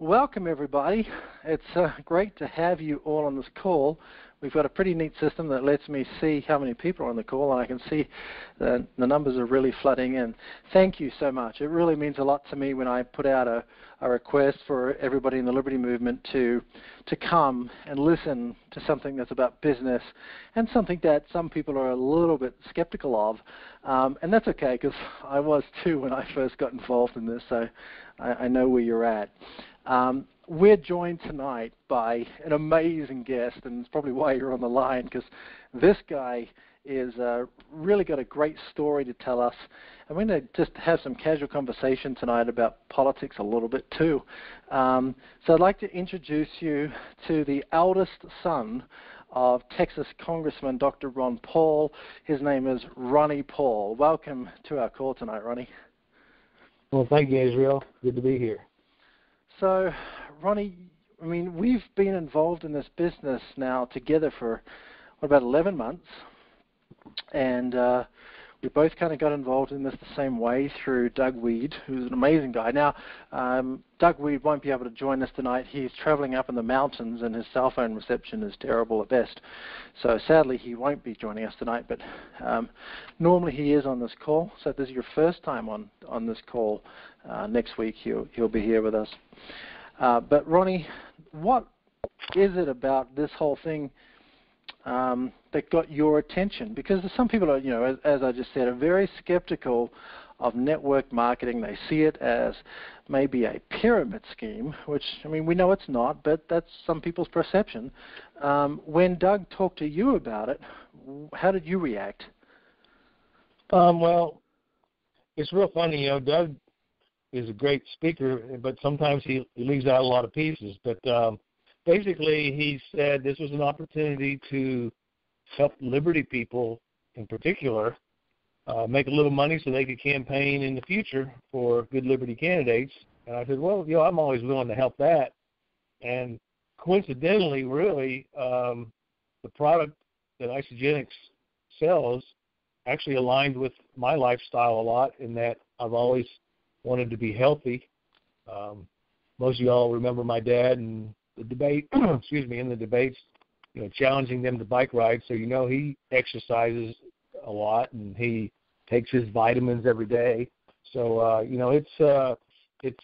Welcome, everybody. It's great to have you all on this call. We've got a pretty neat system that lets me see how many people are on the call, and I can see that the numbers are really flooding in. Thank you so much. It really means a lot to me when I put out a request for everybody in the Liberty Movement to come and listen to something that's about business and something that some people are a little bit skeptical of. And that's okay, because I was too when I first got involved in this, so I know where you're at. We're joined tonight by an amazing guest, and it's probably why you're on the line, because this guy is really got a great story to tell us. And we're going to just have some casual conversation tonight about politics a little bit too. So I'd like to introduce you to the eldest son of Texas Congressman Dr. Ron Paul. His name is Ronnie Paul. Welcome to our call tonight, Ronnie. Well, thank you, Israel. Good to be here. So, Ronnie, I mean, we've been involved in this business now together for, about 11 months, and we both kind of got involved in this the same way through Doug Weed, who's an amazing guy. Now, Doug Weed won't be able to join us tonight. He's traveling up in the mountains, and his cell phone reception is terrible at best. So sadly, he won't be joining us tonight, but normally he is on this call. So if this is your first time on this call, next week he'll be here with us. But Ronnie, what is it about this whole thing that got your attention? Because some people are, as I just said, are very skeptical of network marketing. They see it as maybe a pyramid scheme, which, I mean, we know it's not, but that's some people's perception. When Doug talked to you about it, how did you react? Well, it's real funny, Doug is a great speaker, but sometimes he leaves out a lot of pieces. But basically, he said this was an opportunity to help Liberty people in particular make a little money so they could campaign in the future for good Liberty candidates. And I said, well, I'm always willing to help that. And coincidentally, really, the product that Isagenix sells actually aligned with my lifestyle a lot, in that I've always wanted to be healthy. Most of y'all remember my dad and the debate, in the debates, challenging them to bike ride. So, he exercises a lot and he takes his vitamins every day. So, it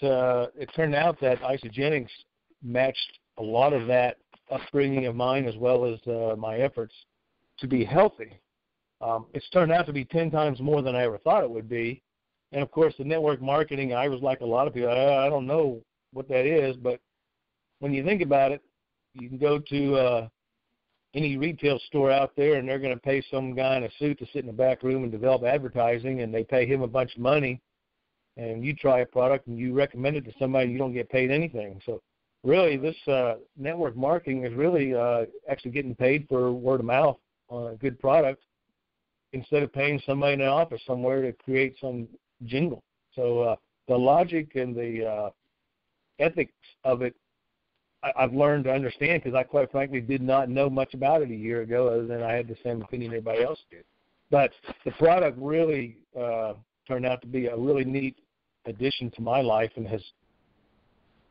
turned out that Isagenix matched a lot of that upbringing of mine, as well as my efforts to be healthy. It's turned out to be 10 times more than I ever thought it would be. And, of course, the network marketing, I was like a lot of people, I don't know what that is, but when you think about it, you can go to any retail store out there, and they're going to pay some guy in a suit to sit in the back room and develop advertising, and they pay him a bunch of money, and you try a product and you recommend it to somebody, and you don't get paid anything. So really, this network marketing is really actually getting paid for word of mouth on a good product, instead of paying somebody in an office somewhere to create some jingle. So the logic and the ethics of it, I've learned to understand, because I quite frankly did not know much about it a year ago, other than I had the same opinion everybody else did. But the product really turned out to be a really neat addition to my life, and has,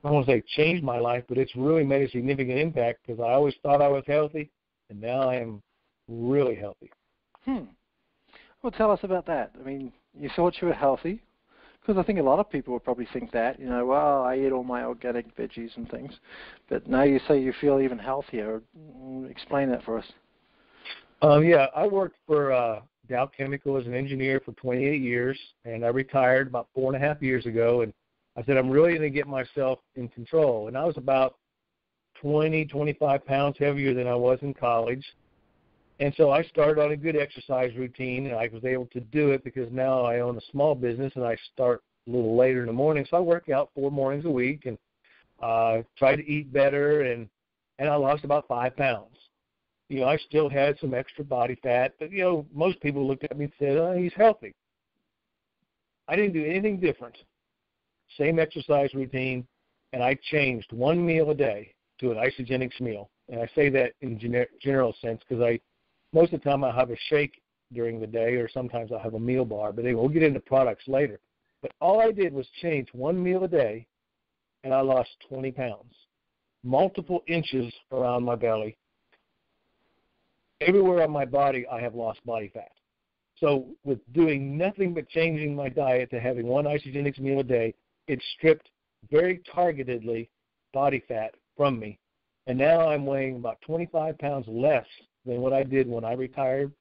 I don't want to say changed my life, but it's really made a significant impact, because I always thought I was healthy, and now I am really healthy. Well, tell us about that. I mean, you thought you were healthy, because I think a lot of people would probably think that, well, I eat all my organic veggies and things. But now you say you feel even healthier. Explain that for us. I worked for Dow Chemical as an engineer for 28 years, and I retired about 4.5 years ago. And I said, I'm really going to get myself in control. And I was about 20, 25 pounds heavier than I was in college. And so I started on a good exercise routine, and I was able to do it because now I own a small business, and I start a little later in the morning. So I work out 4 mornings a week and try to eat better, and I lost about 5 pounds. I still had some extra body fat, but, most people looked at me and said, oh, he's healthy. I didn't do anything different. Same exercise routine, and I changed one meal a day to an Isagenix meal. And I say that in general sense, because most of the time I have a shake during the day, or sometimes I'll have a meal bar. But anyway, we'll get into products later. But all I did was change one meal a day and I lost 20 pounds, multiple inches around my belly. Everywhere on my body, I have lost body fat. So with doing nothing but changing my diet to having one isogenics meal a day, it stripped very targetedly body fat from me. And now I'm weighing about 25 pounds less than what I did when I retired.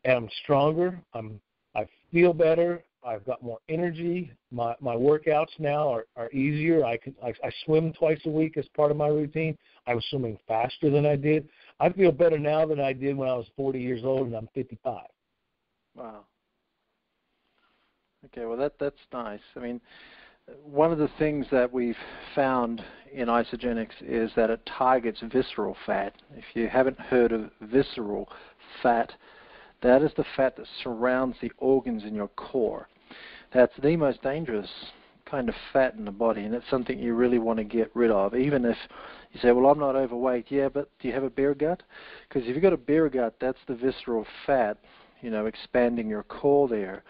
And I'm stronger. I feel better. I've got more energy. My workouts now are easier. I swim twice a week as part of my routine. I was swimming faster than I did. I feel better now than I did when I was 40 years old, and I'm 55. Wow. Okay, well that's nice. I mean, one of the things that we've found in isogenics is that it targets visceral fat. If you haven't heard of visceral fat, that is the fat that surrounds the organs in your core. That's the most dangerous kind of fat in the body, and it's something you really want to get rid of. Even if you say, well, I'm not overweight, yeah, but do you have a beer gut? Because if you've got a beer gut, that's the visceral fat, expanding your core there.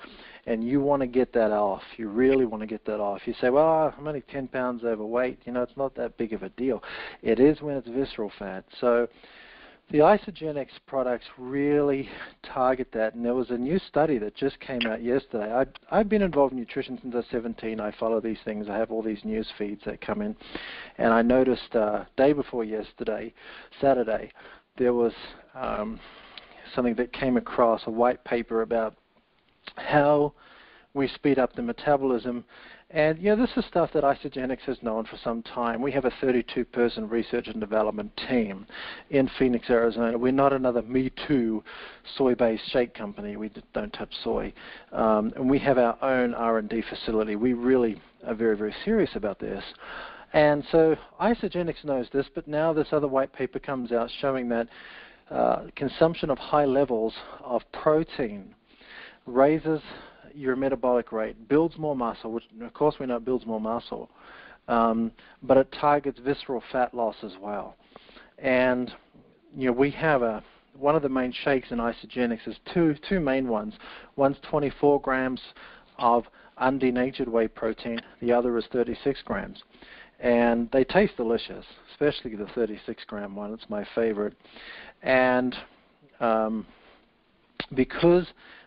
And you want to get that off. You really want to get that off. You say, well, I'm only 10 pounds overweight. It's not that big of a deal. It is when it's visceral fat. So the isogenics products really target that. And there was a new study that just came out yesterday. I've been involved in nutrition since I was 17. I follow these things. I have all these news feeds that come in. And I noticed day before yesterday, Saturday, there was something that came across, a white paper about how we speed up the metabolism. And, this is stuff that Isogenics has known for some time. We have a 32-person research and development team in Phoenix, Arizona. We're not another Me Too soy-based shake company. We don't touch soy. And we have our own R&D facility. We really are very, very serious about this. And so Isogenics knows this, but now this other white paper comes out showing that consumption of high levels of protein raises your metabolic rate, builds more muscle, which of course we know builds more muscle, but it targets visceral fat loss as well. And we have one of the main shakes in Isogenics is two main ones. One's 24 grams of undenatured whey protein, the other is 36 grams. And they taste delicious, especially the 36-gram one. It's my favorite. And because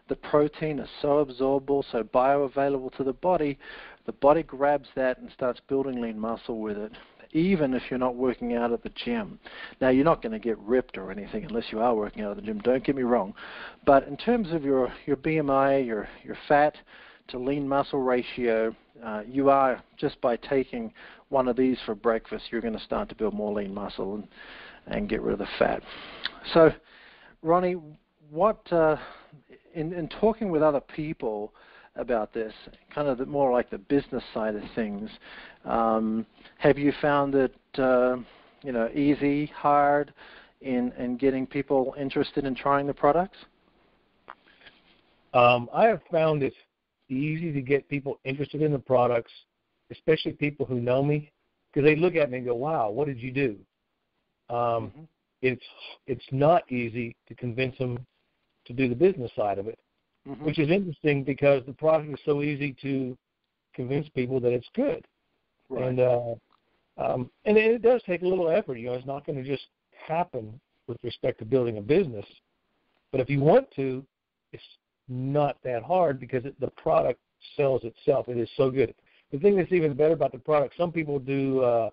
the protein is so absorbable, so bioavailable to the body grabs that and starts building lean muscle with it, even if you're not working out at the gym. Now, you're not going to get ripped or anything unless you are working out at the gym, don't get me wrong. But in terms of your BMI, your fat to lean muscle ratio, you are, just by taking one of these for breakfast, you're going to start to build more lean muscle and get rid of the fat. So, Ronnie, what in talking with other people about this, kind of more like the business side of things, have you found it easy, hard in getting people interested in trying the products? I have found it easy to get people interested in the products, especially people who know me, because they look at me and go, wow, what did you do? It's not easy to convince them to do the business side of it, which is interesting because the product is so easy to convince people that it's good. Right. And it does take a little effort. It's not going to just happen with respect to building a business. But if you want to, it's not that hard because the product sells itself. It is so good. The thing that's even better about the product, some people do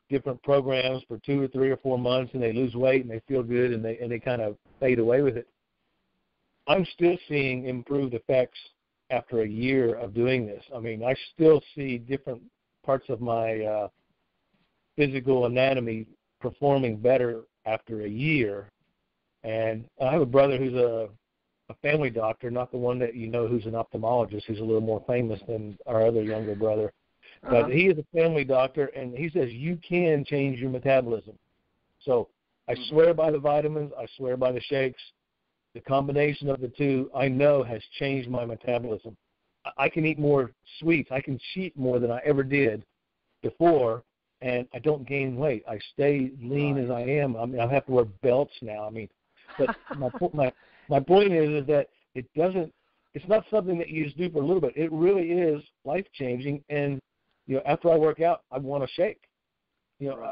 different programs for 2 or 3 or 4 months, and they lose weight and they feel good, and they kind of fade away with it. I'm still seeing improved effects after a year of doing this. I mean, I still see different parts of my physical anatomy performing better after a year. And I have a brother who's a family doctor, not the one that who's an ophthalmologist, who's a little more famous than our other younger brother. But he is a family doctor, and he says you can change your metabolism. So I swear by the vitamins. I swear by the shakes. The combination of the two, I know, has changed my metabolism. I can eat more sweets. I can cheat more than I ever did before, and I don't gain weight. I stay lean as I am. I mean, I have to wear belts now. I mean, but my point is that it's not something that you just do for a little bit. It really is life-changing, and after I work out, I want a shake.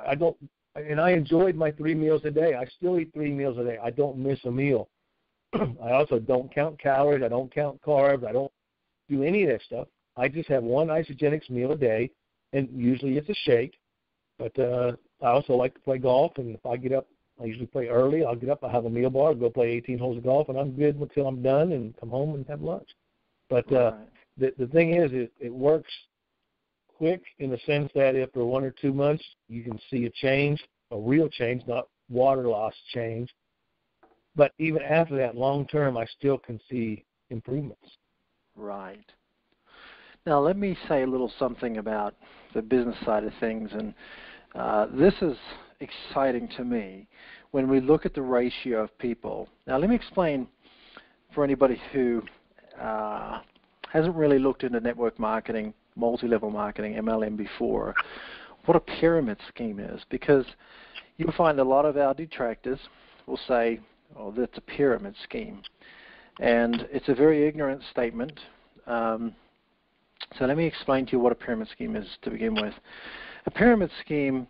I don't, and I enjoyed my 3 meals a day. I still eat 3 meals a day. I don't miss a meal. I also don't count calories. I don't count carbs. I don't do any of that stuff. I just have one isogenics meal a day, and usually it's a shake. But I also like to play golf, and if I get up, I usually play early. I'll get up, I have a meal bar, go play 18 holes of golf, and I'm good until I'm done and come home and have lunch. But the thing is, it works quick in the sense that after 1 or 2 months, you can see a change, a real change, not water loss change. But even after that, long term, I still can see improvements. Right. Now, let me say a little something about the business side of things, and this is exciting to me when we look at the ratio of people. Now, let me explain for anybody who hasn't really looked into network marketing, multi-level marketing, MLM before, what a pyramid scheme is, because you'll find a lot of our detractors will say, oh, that's a pyramid scheme. And it's a very ignorant statement. So let me explain to you what a pyramid scheme is to begin with. A pyramid scheme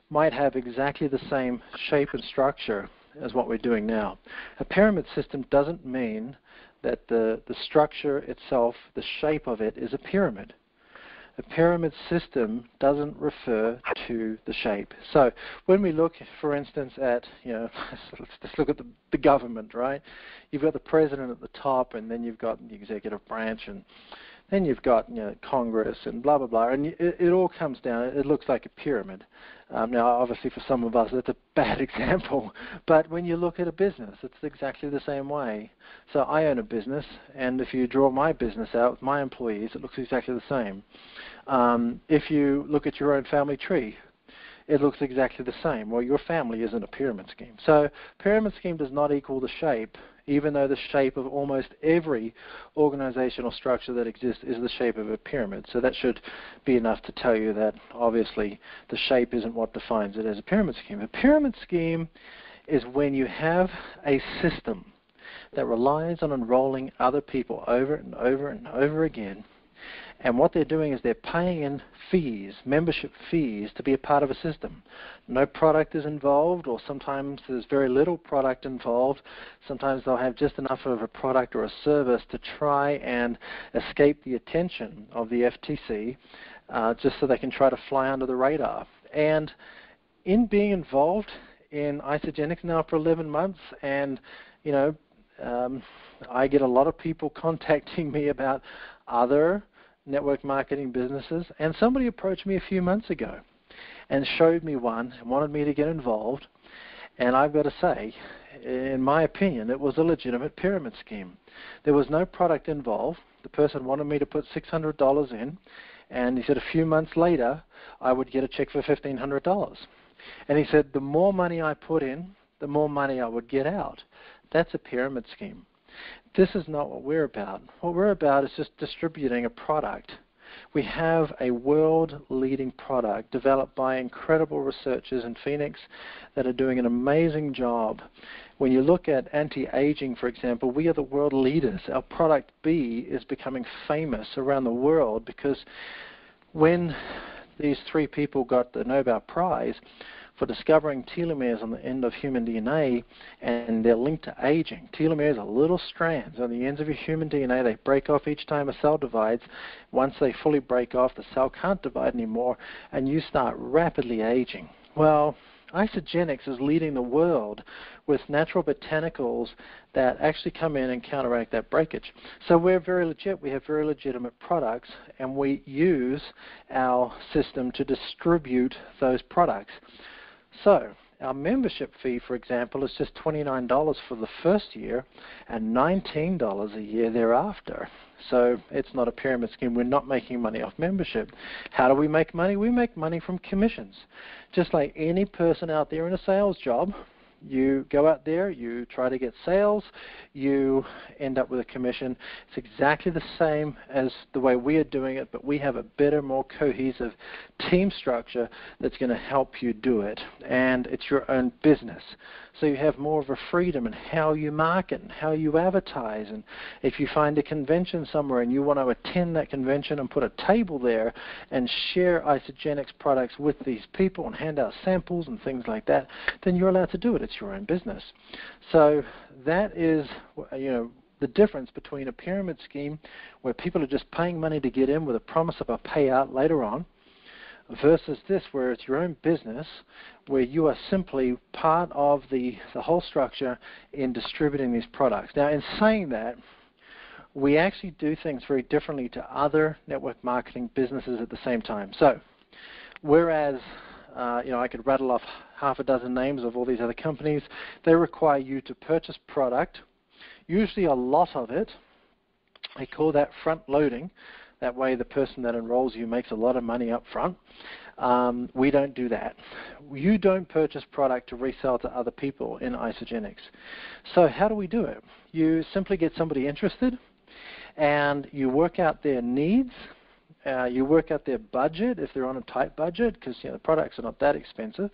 might have exactly the same shape and structure as what we're doing now. A pyramid system doesn't mean that the structure itself, the shape of it, is a pyramid. A pyramid system doesn't refer to the shape. So when we look, for instance, at, let's look at the government, right? You've got the president at the top, and then you've got the executive branch, and then you've got Congress and blah, blah, blah, and it all comes down. It looks like a pyramid. Now, obviously, for some of us, that's a bad example, but when you look at a business, it's exactly the same way. So I own a business, and if you draw my business out with my employees, it looks exactly the same. If you look at your own family tree, it looks exactly the same. Well, your family isn't a pyramid scheme. So pyramid scheme does not equal the shape, even though the shape of almost every organizational structure that exists is the shape of a pyramid. So that should be enough to tell you that, obviously, the shape isn't what defines it as a pyramid scheme. A pyramid scheme is when you have a system that relies on enrolling other people over and over and over again. And what they're doing is they're paying in fees, membership fees, to be a part of a system. No product is involved, or sometimes there's very little product involved. Sometimes they'll have just enough of a product or a service to try and escape the attention of the FTC, just so they can try to fly under the radar. And in being involved in Isogenics now for 11 months, and, I get a lot of people contacting me about other network marketing businesses, and somebody approached me a few months ago and showed me one and wanted me to get involved, and I've got to say, in my opinion, it was a legitimate pyramid scheme. There was no product involved. The person wanted me to put $600 in, and he said a few months later I would get a check for $1,500. And he said the more money I put in, the more money I would get out. That's a pyramid scheme. This is not what we're about. What we're about is just distributing a product. We have a world-leading product developed by incredible researchers in Phoenix that are doing an amazing job. When you look at anti-aging, for example, we are the world leaders. Our product B is becoming famous around the world because when these 3 people got the Nobel Prize for discovering telomeres on the end of human DNA, and they're linked to aging. Telomeres are little strands on the ends of your human DNA. They break off each time a cell divides. Once they fully break off, the cell can't divide anymore, and you start rapidly aging. Well, Isogenics is leading the world with natural botanicals that actually come in and counteract that breakage. So we're very legit. We have very legitimate products, and we use our system to distribute those products. So our membership fee, for example, is just $29 for the first year and $19 a year thereafter. So it's not a pyramid scheme. We're not making money off membership. How do we make money? We make money from commissions. Just like any person out there in a sales job, You go out there, you try to get sales, you end up with a commission. It's exactly the same as the way we are doing it, but we have a better, more cohesive team structure that's going to help you do it. And it's your own business. So you have more of a freedom in how you market and how you advertise. And if you find a convention somewhere and you want to attend that convention and put a table there and share Isagenix products with these people and hand out samples and things like that, then you're allowed to do it. It's your own business. So that is, the difference between a pyramid scheme where people are just paying money to get in with a promise of a payout later on, versus this where it's your own business, where you are simply part of the whole structure in distributing these products. Now, in saying that, we actually do things very differently to other network marketing businesses at the same time. So, whereas I could rattle off half a dozen names of all these other companies, they require you to purchase product, usually a lot of it. They call that front loading. That way the person that enrolls you makes a lot of money up front. We don't do that. You don't purchase product to resell to other people in Isagenix. So how do we do it? You simply get somebody interested, and you work out their needs. You work out their budget if they're on a tight budget, because the products are not that expensive.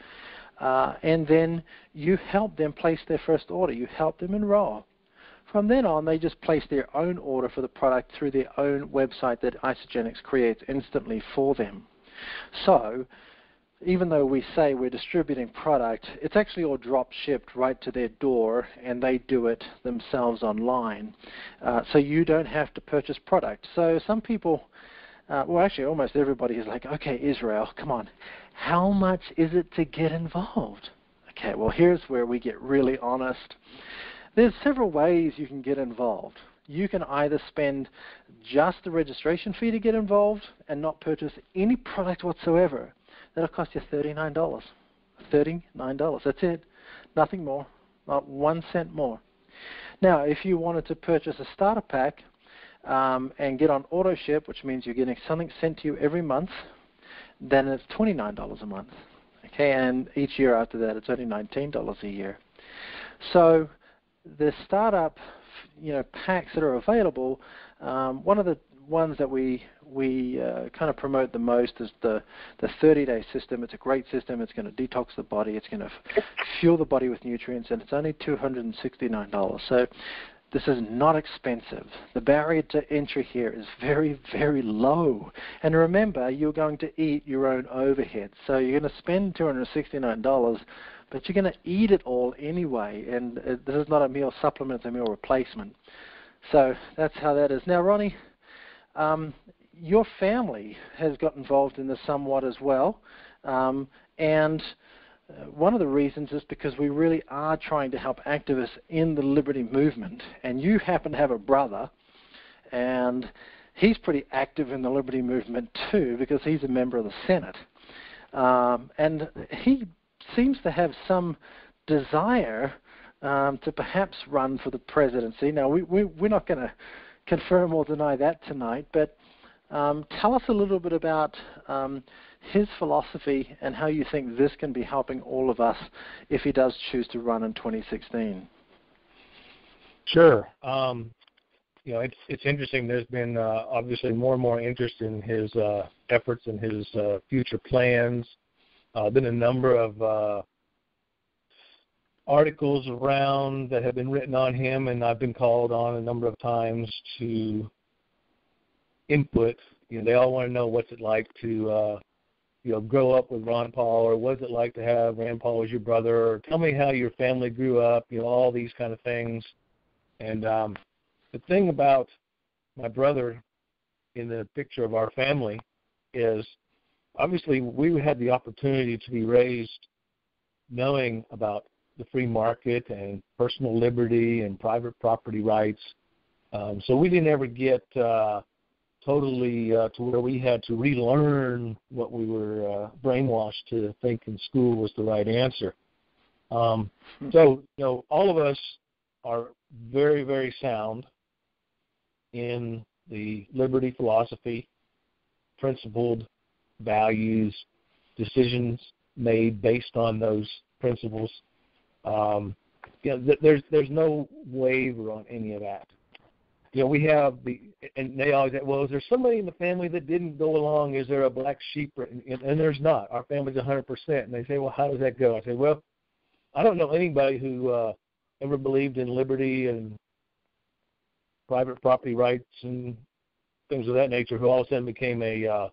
And then you help them place their first order. You help them enroll. From then on, they just place their own order for the product through their own website that Isagenix creates instantly for them. So even though we say we're distributing product, it's actually all drop shipped right to their door, and they do it themselves online. So you don't have to purchase product. So some people, actually almost everybody is like, okay, Israel, come on, how much is it to get involved? Okay, well, here's where we get really honest. There's several ways you can get involved. You can either spend just the registration fee to get involved and not purchase any product whatsoever. That'll cost you $39. $39, that's it. Nothing more, not 1 cent more. Now, if you wanted to purchase a starter pack and get on auto ship, which means you're getting something sent to you every month, then it's $29 a month. Okay, and each year after that, it's only $19 a year. So the startup, packs that are available, one of the ones that we kind of promote the most is the 30-day system. It's a great system. It's going to detox the body. It's going to fuel the body with nutrients, and it's only $269. So this is not expensive. The barrier to entry here is very, very low. And remember, you're going to eat your own overhead. So you're going to spend $269, but you're going to eat it all anyway. And this is not a meal supplement, it's a meal replacement. So that's how that is. Now, Ronnie, your family has got involved in this somewhat as well. And one of the reasons is because we really are trying to help activists in the liberty movement. And you happen to have a brother, and he's pretty active in the liberty movement too, because he's a member of the Senate. And he seems to have some desire to perhaps run for the presidency. Now, we're not going to confirm or deny that tonight, but tell us a little bit about his philosophy and how you think this can be helping all of us if he does choose to run in 2016. Sure. It's interesting. There's been obviously more and more interest in his efforts and his future plans. Been a number of articles around that have been written on him, and I've been called on a number of times to input. They all want to know what's it like to grow up with Ron Paul, or what's it like to have Rand Paul as your brother, or tell me how your family grew up, all these kind of things. And the thing about my brother in the picture of our family is obviously we had the opportunity to be raised knowing about the free market and personal liberty and private property rights. So we didn't ever get totally to where we had to relearn what we were brainwashed to think in school was the right answer. So, all of us are very, very sound in the liberty philosophy, principled values, decisions made based on those principles. There's no waiver on any of that. We have and they always say, well, is there somebody in the family that didn't go along? Is there a black sheep? And there's not. Our family's 100%. And they say, well, how does that go? I say, well, I don't know anybody who ever believed in liberty and private property rights and things of that nature who all of a sudden became a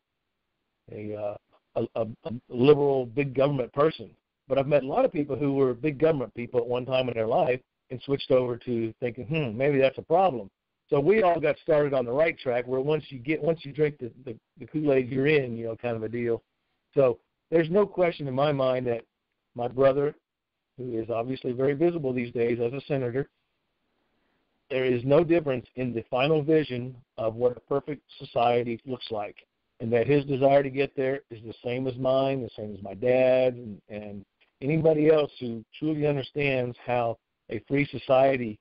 liberal big government person. But I've met a lot of people who were big government people at one time in their life and switched over to thinking, maybe that's a problem. So we all got started on the right track where once you drink the Kool-Aid, you're in, kind of a deal. So there's no question in my mind that my brother, who is obviously very visible these days as a senator, there is no difference in the final vision of what a perfect society looks like, and that his desire to get there is the same as mine, the same as my dad, and anybody else who truly understands how a free society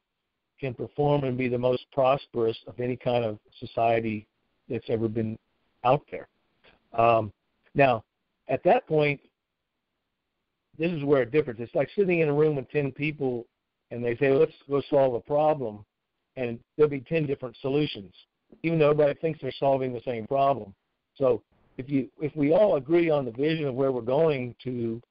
can perform and be the most prosperous of any kind of society that's ever been out there. Now, at that point, this is where it differs. It's like sitting in a room with 10 people and they say, let's go solve a problem, and there'll be 10 different solutions, even though everybody thinks they're solving the same problem. So if we all agree on the vision of where we're going to,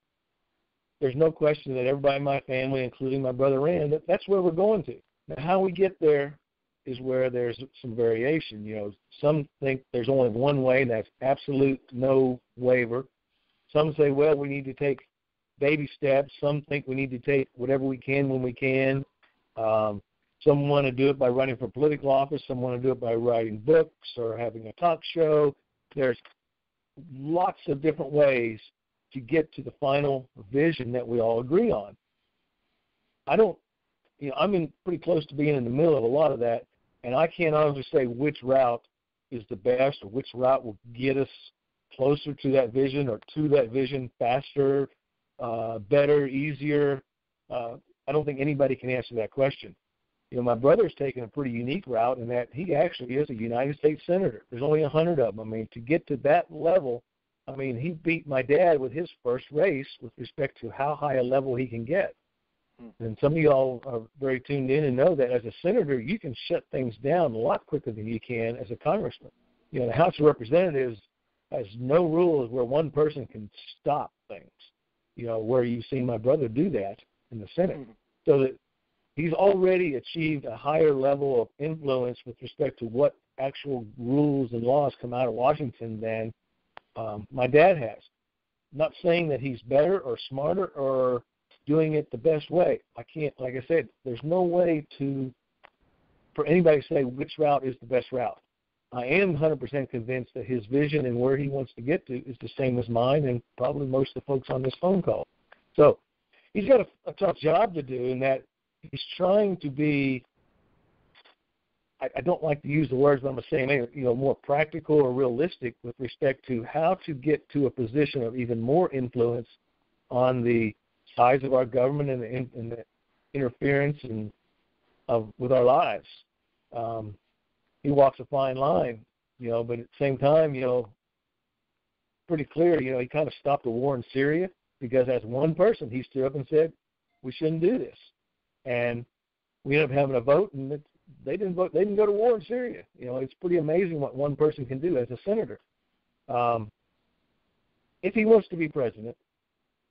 there's no question that everybody in my family, including my brother Rand, that's where we're going to. Now, how we get there is where there's some variation. Some think there's only one way, and that's absolute no waiver. Some say, well, we need to take baby steps. Some think we need to take whatever we can when we can. Some want to do it by running for political office. Some want to do it by writing books or having a talk show. There's lots of different ways to get to the final vision that we all agree on. I'm pretty close to being in the middle of a lot of that, and I can't honestly say which route is the best or which route will get us closer to that vision or to that vision faster, better, easier. I don't think anybody can answer that question. My brother's taken a pretty unique route in that he actually is a United States Senator. There's only 100 of them. To get to that level, he beat my dad with his first race with respect to how high a level he can get. And some of y'all are very tuned in and know that as a senator, you can shut things down a lot quicker than you can as a congressman. The House of Representatives has no rules where one person can stop things, where you've seen my brother do that in the Senate. So that he's already achieved a higher level of influence with respect to what actual rules and laws come out of Washington than my dad has. I'm not saying that he's better or smarter or doing it the best way. I can't, like I said, there's no way for anybody to say which route is the best route. I am 100% convinced that his vision and where he wants to get to is the same as mine and probably most of the folks on this phone call. So he's got a tough job to do in that he's trying to be, I don't like to use the words, but I'm saying, more practical or realistic with respect to how to get to a position of even more influence on the size of our government and the interference with our lives. He walks a fine line, but at the same time, pretty clear, he kind of stopped the war in Syria because as one person, he stood up and said, we shouldn't do this. And we ended up having a vote, and they didn't vote. They didn't go to war in Syria. It's pretty amazing what one person can do as a senator. If he wants to be president,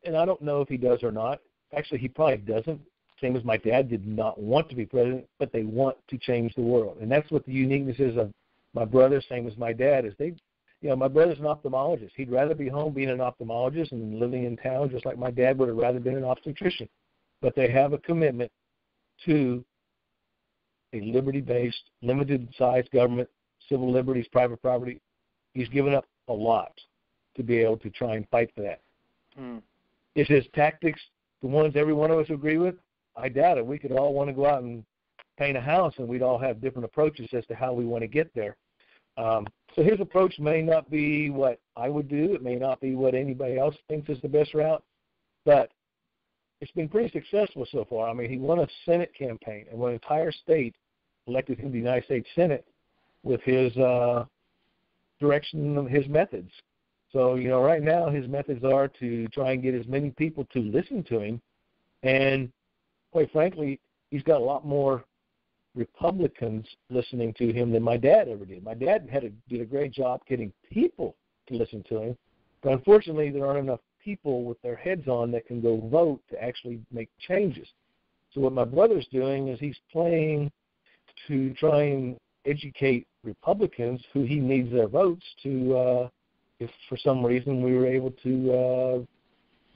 and I don't know if he does or not. Actually, he probably doesn't. Same as my dad did not want to be president, but they want to change the world. And that's what the uniqueness is of my brother, same as my dad, is my brother's an ophthalmologist. He'd rather be home being an ophthalmologist and living in town just like my dad would have rather been an obstetrician. But they have a commitment to a liberty-based, limited-sized government, civil liberties, private property. He's given up a lot to be able to try and fight for that. Is his tactics the ones every one of us agree with? I doubt it. We could all want to go out and paint a house, and we'd all have different approaches as to how we want to get there. So his approach may not be what I would do. It may not be what anybody else thinks is the best route, but it's been pretty successful so far. He won a Senate campaign and won an entire state, elected him to the United States Senate with his direction of his methods. So, right now his methods are to try and get as many people to listen to him and quite frankly, he's got a lot more Republicans listening to him than my dad ever did. My dad did a great job getting people to listen to him, but unfortunately there aren't enough people with their heads on that can go vote to actually make changes. So what my brother's doing is he's playing to try and educate Republicans who he needs their votes to, if for some reason we were able to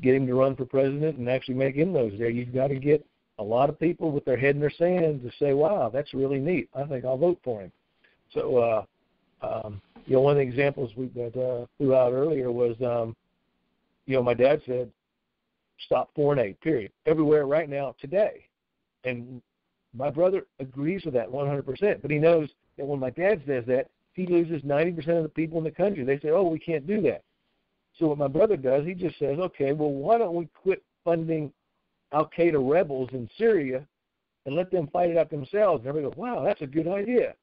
get him to run for president and actually make inroads there, you've got to get a lot of people with their head in their sand to say, wow, that's really neat. I think I'll vote for him. So, one of the examples we threw out earlier was, my dad said, stop 4 and 8, period, everywhere right now today. And my brother agrees with that 100%, but he knows that when my dad says that, he loses 90% of the people in the country. They say, oh, we can't do that. So what my brother does, he just says, okay, well, why don't we quit funding Al-Qaeda rebels in Syria and let them fight it out themselves? And everybody goes, wow, that's a good idea.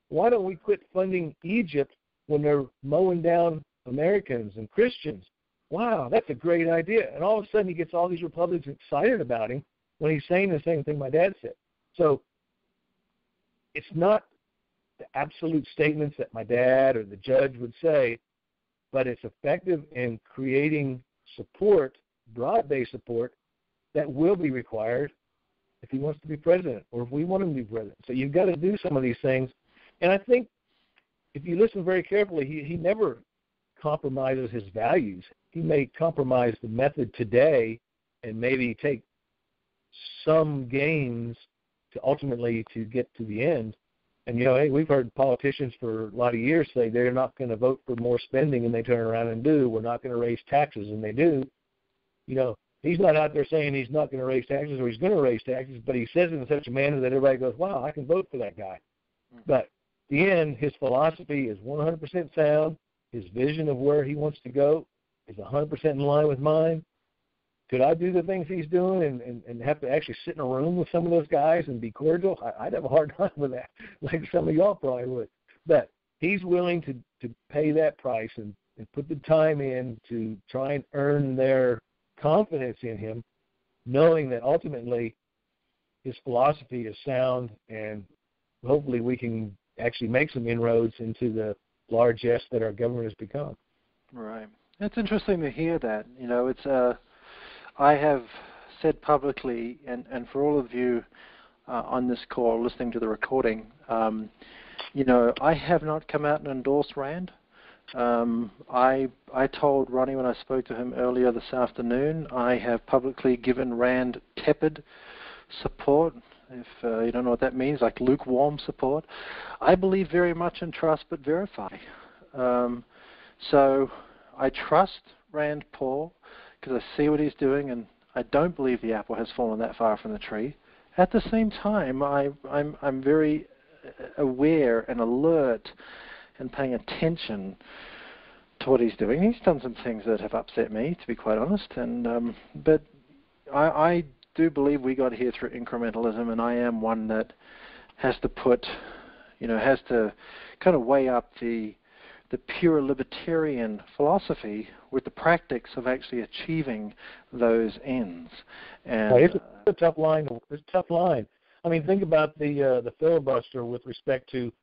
Why don't we quit funding Egypt when they're mowing down Americans and Christians? Wow, that's a great idea. And all of a sudden he gets all these Republicans excited about him when he's saying the same thing my dad said. So it's not the absolute statements that my dad or the judge would say, but it's effective in creating support, broad-based support, that will be required if he wants to be president or if we want him to be president. So you've got to do some of these things. And I think if you listen very carefully, he never compromises his values. He may compromise the method today and maybe take some gains to ultimately to get to the end. And, hey, we've heard politicians for a lot of years say they're not going to vote for more spending, and they turn around and do. We're not going to raise taxes, and they do. He's not out there saying he's not going to raise taxes or he's going to raise taxes, but he says it in such a manner that everybody goes, wow, I can vote for that guy. But at the end, his philosophy is 100% sound. His vision of where he wants to go is 100% in line with mine. Could I do the things he's doing and have to actually sit in a room with some of those guys and be cordial? I'd have a hard time with that, like some of y'all probably would. But he's willing to pay that price and put the time in to try and earn their confidence in him, knowing that ultimately his philosophy is sound, and hopefully we can actually make some inroads into the largesse that our government has become. Right. It's interesting to hear that. I have said publicly, and for all of you on this call listening to the recording, I have not come out and endorsed Rand. I told Ronnie when I spoke to him earlier this afternoon, I have publicly given Rand tepid support. If you don't know what that means, like lukewarm support. I believe very much in trust but verify. So I trust Rand Paul because I see what he's doing, and I don't believe the apple has fallen that far from the tree. At the same time, I'm very aware and alert and paying attention to what he's doing. He's done some things that have upset me, to be quite honest, and but I do believe we got here through incrementalism, and I am one that has to has to kind of weigh up the pure libertarian philosophy with the practice of actually achieving those ends. And it's a tough line. It's a tough line. I mean, think about the filibuster with respect to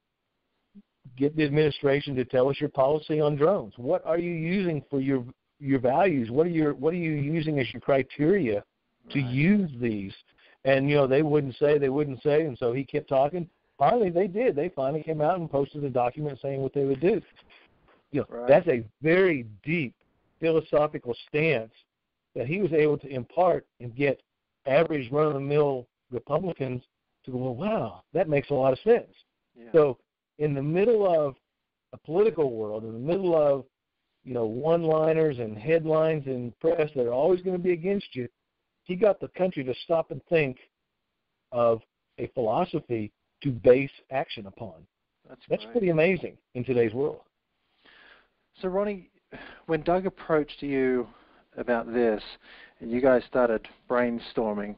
get the administration to tell us your policy on drones. What are you using for your values? What are you using as your criteria to use these? And they wouldn't say, and so he kept talking. Finally, they did. They finally came out and posted a document saying what they would do. That's a very deep philosophical stance that he was able to impart and get average run-of-the-mill Republicans to go, well, wow, that makes a lot of sense. Yeah. So in the middle of a political world, in the middle of one-liners and headlines in press that are always going to be against you, he got the country to stop and think of a philosophy to base action upon. That's pretty amazing in today's world. So, Ronnie, when Doug approached you about this and you guys started brainstorming,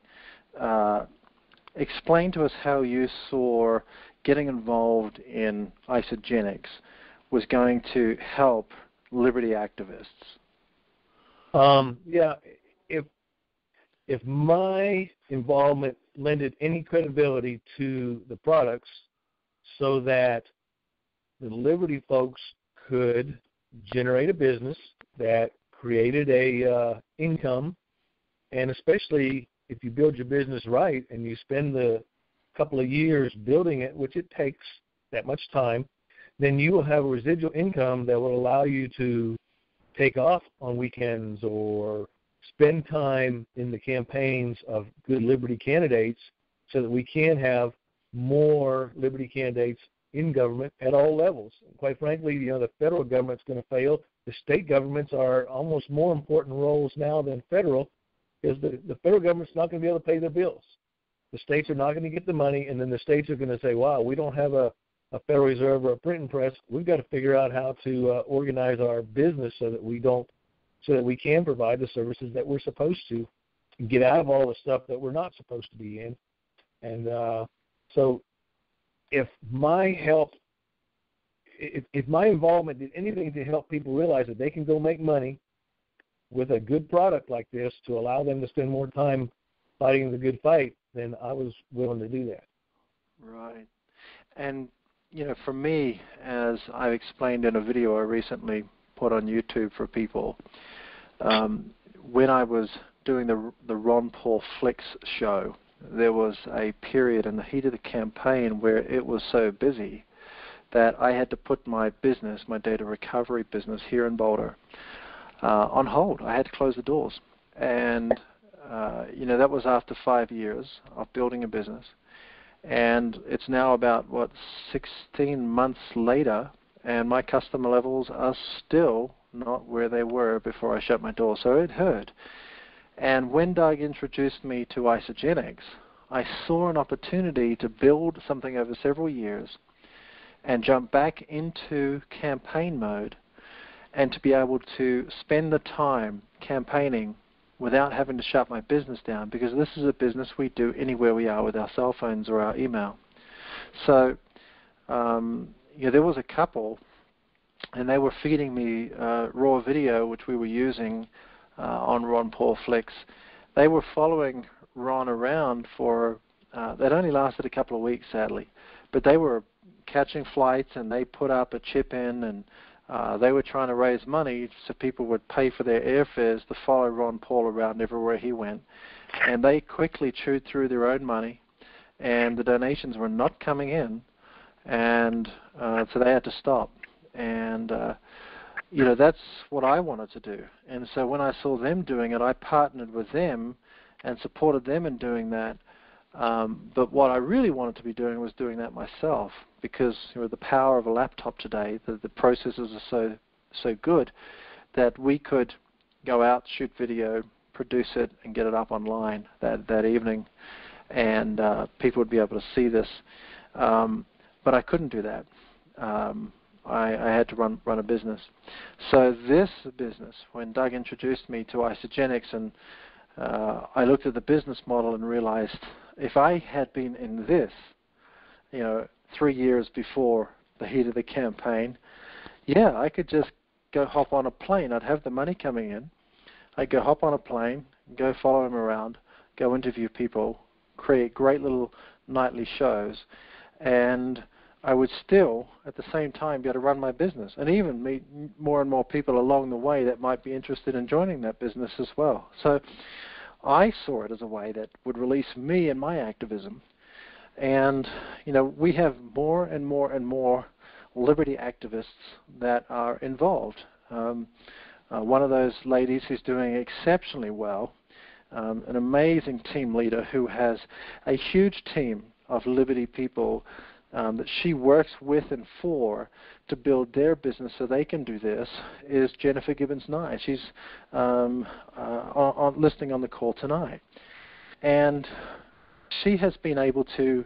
explain to us how you saw getting involved in isogenics was going to help liberty activists. if my involvement lended any credibility to the products so that the Liberty folks could generate a business that created a income, and especially if you build your business right and you spend the couple of years building it, which it takes that much time, then you will have a residual income that will allow you to take off on weekends or spend time in the campaigns of good Liberty candidates so that we can have more Liberty candidates in government at all levels. And quite frankly, the federal government's going to fail. The state governments are almost more important roles now than federal, because the federal government's not going to be able to pay their bills. The states are not going to get the money, and then the states are going to say, wow, we don't have a Federal Reserve or a printing press. We've got to figure out how to organize our business so that we can provide the services that we're supposed to and get out of all the stuff that we're not supposed to be in. And so if my involvement did anything to help people realize that they can go make money with a good product like this to allow them to spend more time fighting the good fight, then I was willing to do that. Right. And, for me, as I've explained in a video I recently put on YouTube for people, when I was doing the Ron Paul Flicks show, there was a period in the heat of the campaign where it was so busy that I had to put my business, my data recovery business here in Boulder, on hold. I had to close the doors. And, that was after 5 years of building a business. And it's now about, 16 months later, and my customer levels are still not where they were before I shut my door. So it hurt. And when Doug introduced me to Isagenix, I saw an opportunity to build something over several years and jump back into campaign mode and to be able to spend the time campaigning without having to shut my business down, because this is a business we do anywhere we are with our cell phones or our email. So there was a couple, and they were feeding me raw video, which we were using on Ron Paul Flicks. They were following Ron around for, that only lasted a couple of weeks, sadly, but they were catching flights, and they put up a chip in, and they were trying to raise money so people would pay for their airfares to follow Ron Paul around everywhere he went. And they quickly chewed through their own money, and the donations were not coming in, and so they had to stop. And, that's what I wanted to do. And so when I saw them doing it, I partnered with them and supported them in doing that. But what I really wanted to be doing was doing that myself, because the power of a laptop today, the processors are so good that we could go out, shoot video, produce it, and get it up online that evening, and people would be able to see this. But I couldn't do that. I had to run a business. So this business, when Doug introduced me to Isagenix, and I looked at the business model and realized if I had been in this, 3 years before the heat of the campaign, I could just go hop on a plane. I'd have the money coming in. I'd go hop on a plane, go follow him around, go interview people, create great little nightly shows, and I would still, at the same time, be able to run my business and even meet more and more people along the way that might be interested in joining that business as well. So I saw it as a way that would release me and my activism. And, we have more and more and more liberty activists that are involved. One of those ladies who's doing exceptionally well, an amazing team leader who has a huge team of liberty people that she works with and for to build their business so they can do this, is Jennifer Gibbons-Nye. She's listening on the call tonight. And she has been able to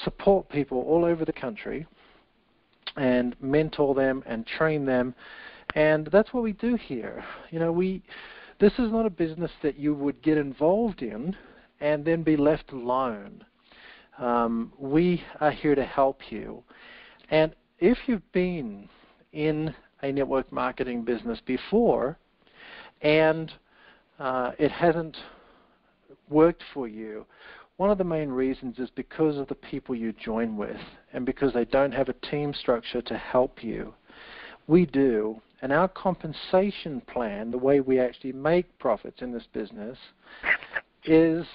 support people all over the country and mentor them and train them. And that's what we do here. This is not a business that you would get involved in and then be left alone. We are here to help you. And if you've been in a network marketing business before and it hasn't worked for you, one of the main reasons is because of the people you join with and because they don't have a team structure to help you. We do, and our compensation plan, the way we actually make profits in this business, is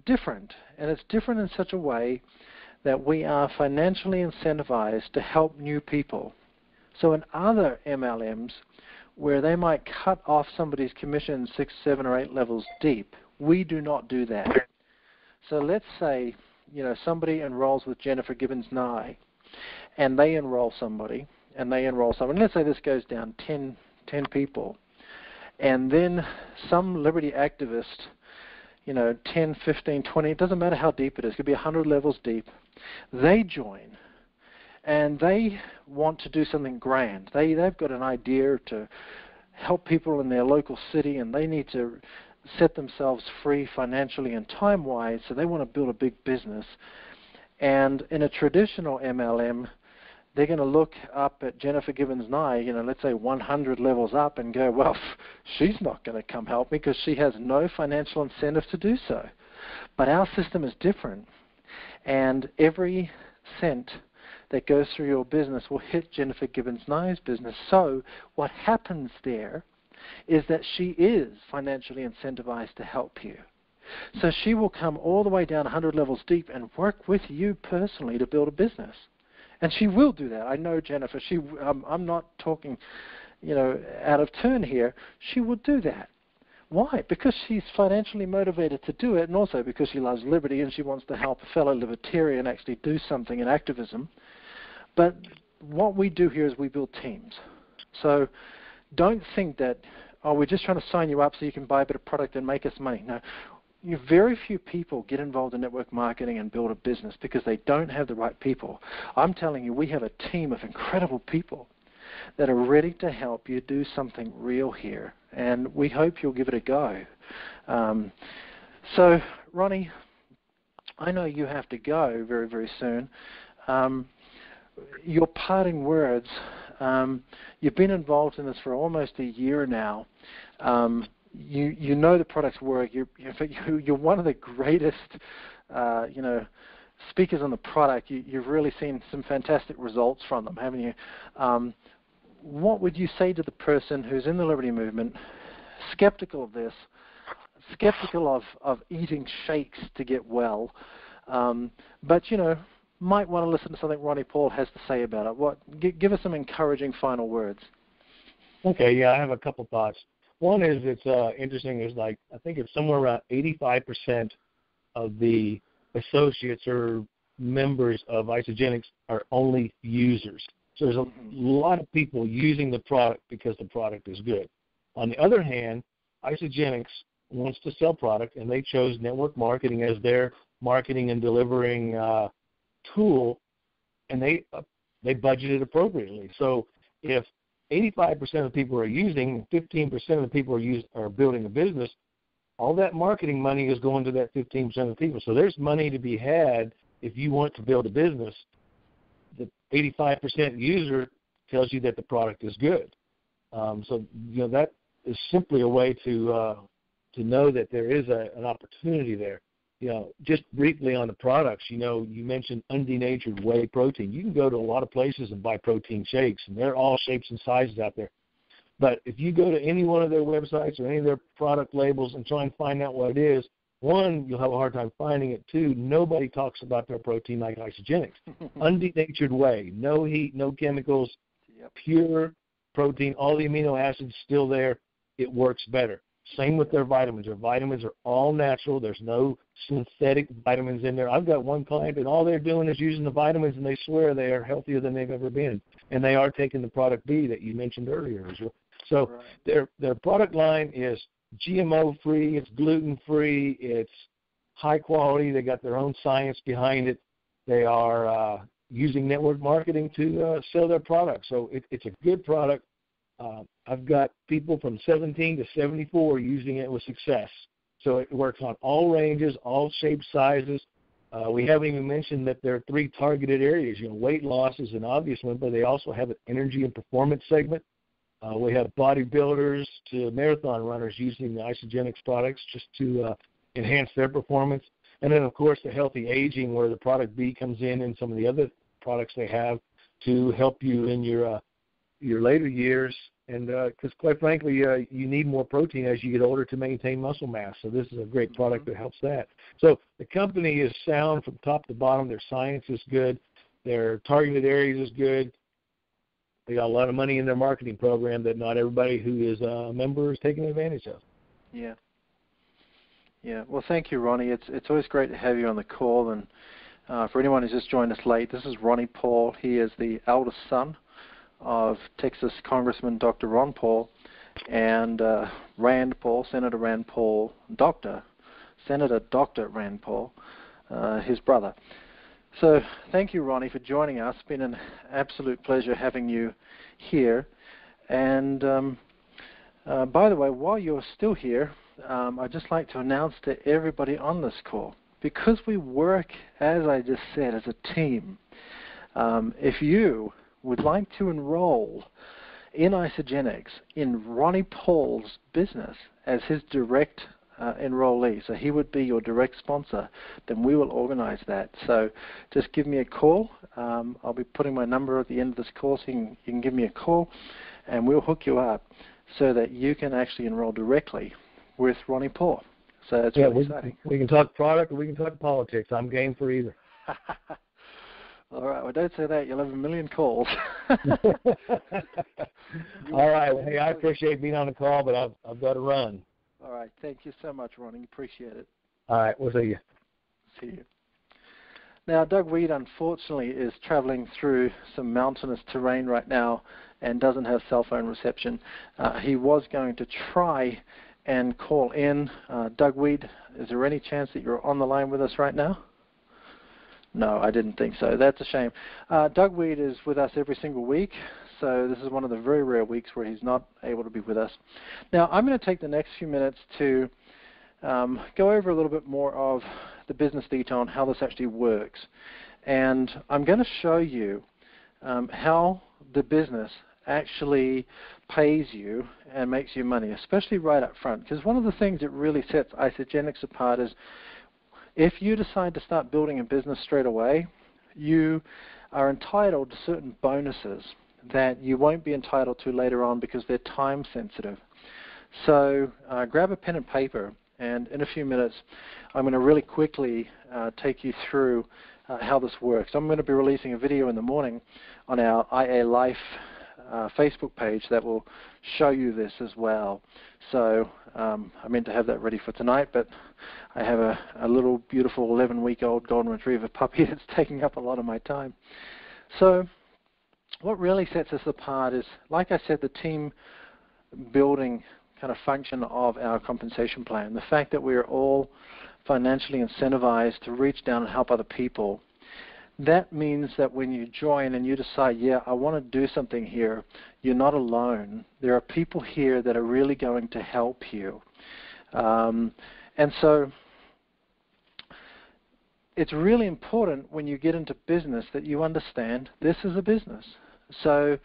different. And it's different in such a way that we are financially incentivized to help new people. So in other MLMs, where they might cut off somebody's commission 6, 7, or 8 levels deep, we do not do that. So let's say, somebody enrolls with Jennifer Gibbons Nye, and they enroll somebody, and they enroll someone. Let's say this goes down 10 people, and then some liberty activist, 10, 15, 20, it doesn't matter how deep it is, it could be 100 levels deep, they join, and they want to do something grand. They've got an idea to help people in their local city, and they need to set themselves free financially and time-wise, so they want to build a big business. And in a traditional MLM, they're going to look up at Jennifer Gibbons Nye, let's say 100 levels up, and go, well, she's not going to come help me because she has no financial incentive to do so. But our system is different, and every cent that goes through your business will hit Jennifer Gibbons Nye's business. So what happens there is that she is financially incentivized to help you. So she will come all the way down 100 levels deep and work with you personally to build a business. And she will do that. I know Jennifer. I'm not talking, out of turn here. She will do that. Why? Because she's financially motivated to do it, and also because she loves liberty and she wants to help a fellow libertarian actually do something in activism. But what we do here is we build teams. So don't think that, we're just trying to sign you up so you can buy a bit of product and make us money. No. Very few people get involved in network marketing and build a business because they don't have the right people. I'm telling you, we have a team of incredible people that are ready to help you do something real here, and we hope you'll give it a go. So, Ronnie, I know you have to go very, very soon. Your parting words, you've been involved in this for almost a year now. You know the products work. You're one of the greatest, speakers on the product. You've really seen some fantastic results from them, haven't you? What would you say to the person who's in the Liberty Movement, skeptical of this, skeptical of eating shakes to get well, but might want to listen to something Ronnie Paul has to say about it? Give us some encouraging final words. Okay, yeah, I have a couple thoughts. One is it's interesting. There's I think it's somewhere around 85% of the associates or members of Isagenix are only users. So there's a lot of people using the product because the product is good. On the other hand, Isagenix wants to sell product, and they chose network marketing as their marketing and delivering tool, and they budgeted appropriately. So if 85% of people are using, 15% of the people are building a business, all that marketing money is going to that 15% of the people. So there's money to be had if you want to build a business. The 85% user tells you that the product is good. So that is simply a way to know that there is an opportunity there. Just briefly on the products, you mentioned undenatured whey protein. You can go to a lot of places and buy protein shakes, and they're all shapes and sizes out there. But if you go to any one of their websites or any of their product labels and try and find out what it is, one, you'll have a hard time finding it. Two, nobody talks about their protein like Isagenix. Undenatured whey, no heat, no chemicals, pure protein, all the amino acids still there. It works better. Same with their vitamins. Their vitamins are all natural. There's no synthetic vitamins in there. I've got one client, and all they're doing is using the vitamins, and they swear they are healthier than they've ever been. And they are taking the product B that you mentioned earlier as well. So their product line is GMO-free, it's gluten-free, it's high quality. They got their own science behind it. They are using network marketing to sell their product. So it's a good product. I've got people from 17 to 74 using it with success. So it works on all ranges, all shapes, sizes. We haven't even mentioned that there are 3 targeted areas. Weight loss is an obvious one, but they also have an energy and performance segment. We have bodybuilders to marathon runners using the Isagenix products just to enhance their performance. And then, of course, the healthy aging, where the product B comes in and some of the other products they have to help you in your later years. And because, quite frankly, you need more protein as you get older to maintain muscle mass. So this is a great product that helps that. So the company is sound from top to bottom. Their science is good. Their targeted areas is good. They got a lot of money in their marketing program that not everybody who is a member is taking advantage of. Yeah. Yeah. Well, thank you, Ronnie. It's always great to have you on the call. And for anyone who's just joined us late, this is Ronnie Paul. He is the eldest son of Texas Congressman Dr. Ron Paul and Rand Paul, Senator Rand Paul, Senator Dr. Rand Paul, his brother. So thank you, Ronnie, for joining us. It's been an absolute pleasure having you here. And by the way, while you're still here, I'd just like to announce to everybody on this call, because we work, as I just said, as a team, if you would like to enroll in Isagenix in Ronnie Paul's business as his direct enrollee, so he would be your direct sponsor, then we will organize that. So just give me a call. I'll be putting my number at the end of this call, so you can give me a call, and we'll hook you up so that you can actually enroll directly with Ronnie Paul. So it's really exciting. We can talk product or we can talk politics. I'm game for either. All right. Well, don't say that. You'll have a million calls. All right. Well, hey, I appreciate being on the call, but I've got to run. All right. Thank you so much, Ronnie. Appreciate it. All right. We'll see you. See you. Now, Doug Weed, unfortunately, is traveling through some mountainous terrain right now and doesn't have cell phone reception. He was going to try and call in. Doug Weed, is there any chance that you're on the line with us right now? No, I didn't think so. That's a shame. Doug Weed is with us every single week, so this is one of the very rare weeks where he's not able to be with us. Now, I'm going to take the next few minutes to go over a little bit more of the business detail and how this actually works. And I'm going to show you how the business actually pays you and makes you money, especially right up front. Because one of the things that really sets Isagenix apart is if you decide to start building a business straight away, you are entitled to certain bonuses that you won't be entitled to later on because they're time sensitive. So grab a pen and paper, and in a few minutes I'm going to really quickly take you through how this works. I'm going to be releasing a video in the morning on our IA Life Facebook page that will show you this as well. So I meant to have that ready for tonight, but I have a little beautiful 11-week-old golden retriever puppy that's taking up a lot of my time. So what really sets us apart is, like I said, the team building kind of function of our compensation plan. The fact that we are all financially incentivized to reach down and help other people. That means that when you join and you decide, yeah, I want to do something here, you're not alone. There are people here that are really going to help you. And so it's really important when you get into business that you understand this is a business. So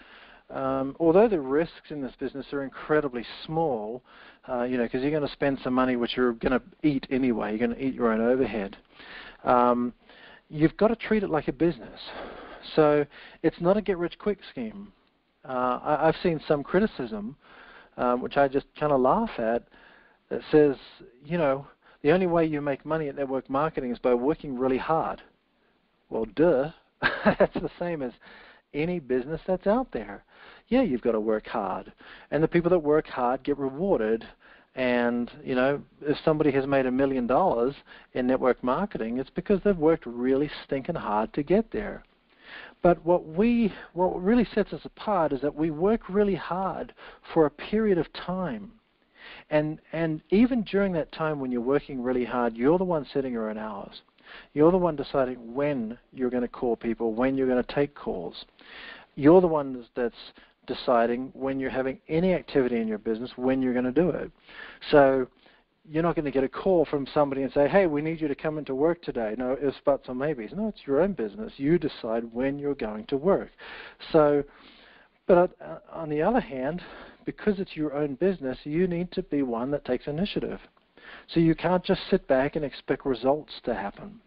although the risks in this business are incredibly small, because you're going to spend some money which you're going to eat anyway, you're going to eat your own overhead, you've got to treat it like a business. So it's not a get-rich-quick scheme. I've seen some criticism, which I just kind of laugh at, that says, the only way you make money at network marketing is by working really hard. Well, duh. That's the same as any business that's out there. Yeah, you've got to work hard. And the people that work hard get rewarded. And, if somebody has made $1 million in network marketing, it's because they've worked really stinking hard to get there. But what really sets us apart is that we work really hard for a period of time. And even during that time when you're working really hard, you're the one setting your own hours. You're the one deciding when you're going to call people, when you're going to take calls. You're the one that's deciding when you're having any activity in your business, when you're going to do it. So you're not going to get a call from somebody and say, hey, we need you to come into work today. No, ifs, buts, or maybes. No, it's your own business. You decide when you're going to work. So, but on the other hand, because it's your own business, you need to be one that takes initiative. So you can't just sit back and expect results to happen.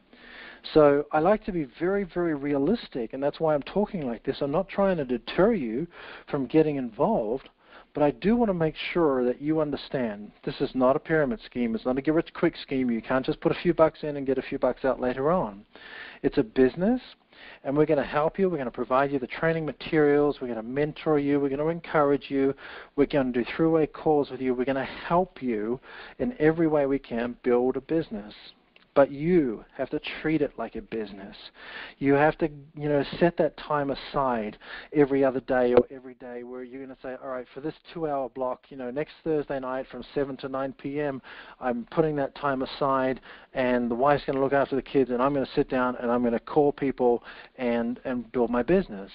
So I like to be very, very realistic, and that's why I'm talking like this. I'm not trying to deter you from getting involved, but I do want to make sure that you understand this is not a pyramid scheme. It's not a get-rich-quick scheme. You can't just put a few bucks in and get a few bucks out later on. It's a business, and we're going to help you. We're going to provide you the training materials. We're going to mentor you. We're going to encourage you. We're going to do throughway calls with you. We're going to help you in every way we can build a business. But you have to treat it like a business. You have to, set that time aside every other day or every day where you're going to say, all right, for this 2-hour block, next Thursday night from 7 to 9 p.m., I'm putting that time aside, and the wife's going to look after the kids, and I'm going to sit down and I'm going to call people and build my business.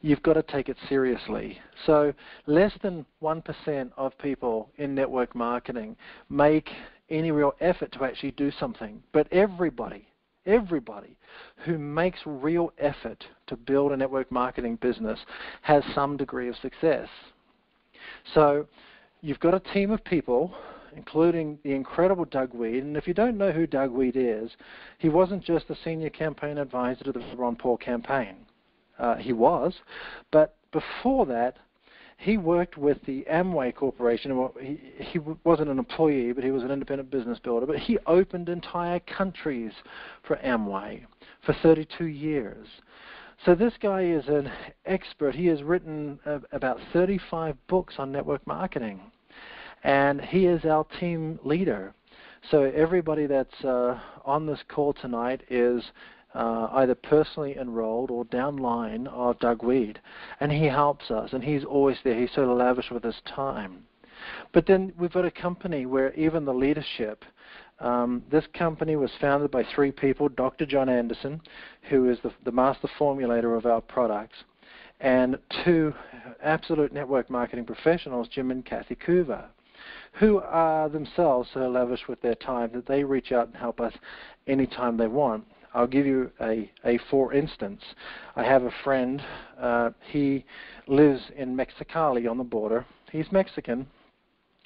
You've got to take it seriously. So less than 1% of people in network marketing make any real effort to actually do something. But everybody who makes real effort to build a network marketing business has some degree of success. So you've got a team of people, including the incredible Doug Weed. And if you don't know who Doug Weed is, he wasn't just the senior campaign advisor to the Ron Paul campaign. He was, but before that, he worked with the Amway Corporation. Well, he wasn't an employee, but he was an independent business builder. But he opened entire countries for Amway for 32 years. So this guy is an expert. He has written about 35 books on network marketing, and he is our team leader. So everybody that's on this call tonight is either personally enrolled or downline of Doug Weed. And he helps us, and he's always there. He's so lavish with his time. But then we've got a company where even the leadership, this company was founded by 3 people, Dr. John Anderson, who is the master formulator of our products, and 2 absolute network marketing professionals, Jim and Kathy Coover, who are themselves so lavish with their time that they reach out and help us anytime they want. I'll give you a for instance. I have a friend. He lives in Mexicali on the border. He's Mexican,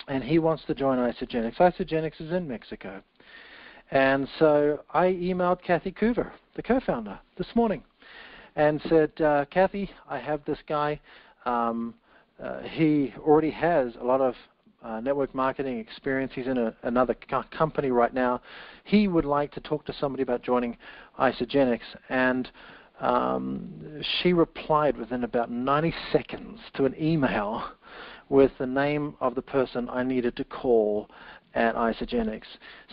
and he wants to join Isagenix. Isagenix is in Mexico. And so I emailed Kathy Coover, the co-founder, this morning, and said, Kathy, I have this guy. He already has a lot of network marketing experience. He's in another company right now. He would like to talk to somebody about joining Isagenix. And she replied within about 90 seconds to an email with the name of the person I needed to call at Isagenix.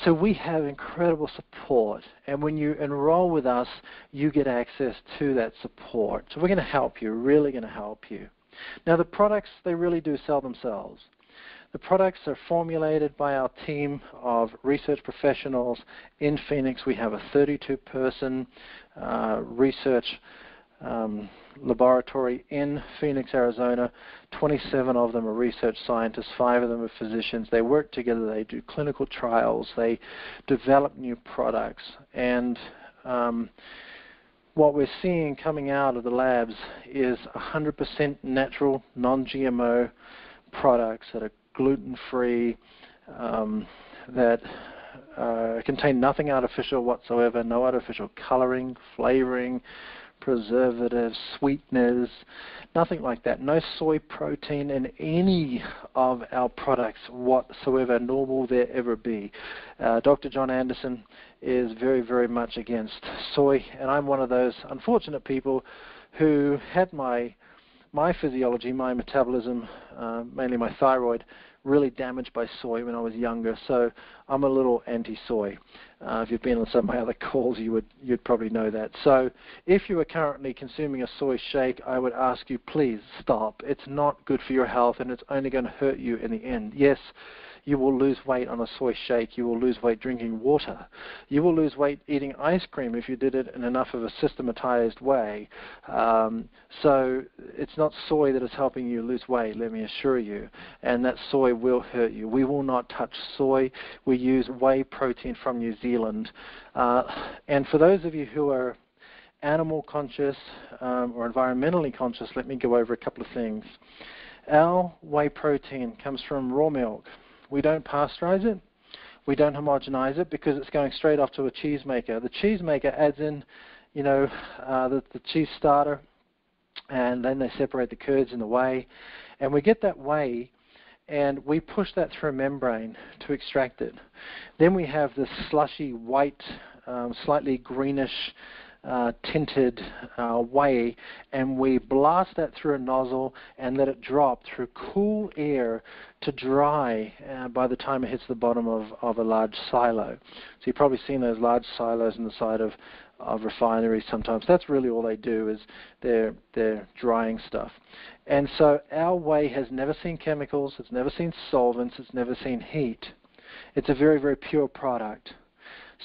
So we have incredible support, and when you enroll with us, you get access to that support. So we're going to help you, really going to help you. Now the products, they really do sell themselves. The products are formulated by our team of research professionals in Phoenix. We have a 32-person research laboratory in Phoenix, Arizona. 27 of them are research scientists, 5 of them are physicians. They work together, they do clinical trials, they develop new products. And what we're seeing coming out of the labs is 100% natural, non-GMO products that are gluten-free, that contain nothing artificial whatsoever, no artificial coloring, flavoring, preservatives, sweeteners, nothing like that. No soy protein in any of our products whatsoever, nor will there ever be. Dr. John Anderson is very, very much against soy, and I'm one of those unfortunate people who had my physiology, my metabolism, mainly my thyroid, really damaged by soy when I was younger. So I'm a little anti-soy. If you've been on some of my other calls, you'd probably know that. So if you are currently consuming a soy shake, I would ask you, please stop. It's not good for your health, and it's only going to hurt you in the end. Yes, you will lose weight on a soy shake. You will lose weight drinking water. You will lose weight eating ice cream if you did it in enough of a systematized way. So it's not soy that is helping you lose weight, let me assure you, and that soy will hurt you. We will not touch soy. We use whey protein from New Zealand. And for those of you who are animal conscious or environmentally conscious, let me go over a couple of things. Our whey protein comes from raw milk. We don't pasteurize it. We don't homogenize it because it's going straight off to a cheesemaker. The cheesemaker adds in, the cheese starter, and then they separate the curds in the whey, and we get that whey, and we push that through a membrane to extract it. Then we have this slushy white, slightly greenish tinted whey, and we blast that through a nozzle and let it drop through cool air to dry by the time it hits the bottom of a large silo. So you've probably seen those large silos on the side of refineries sometimes. That's really all they do, is they're drying stuff. And so our whey has never seen chemicals, it's never seen solvents, it's never seen heat. It's a very, very pure product.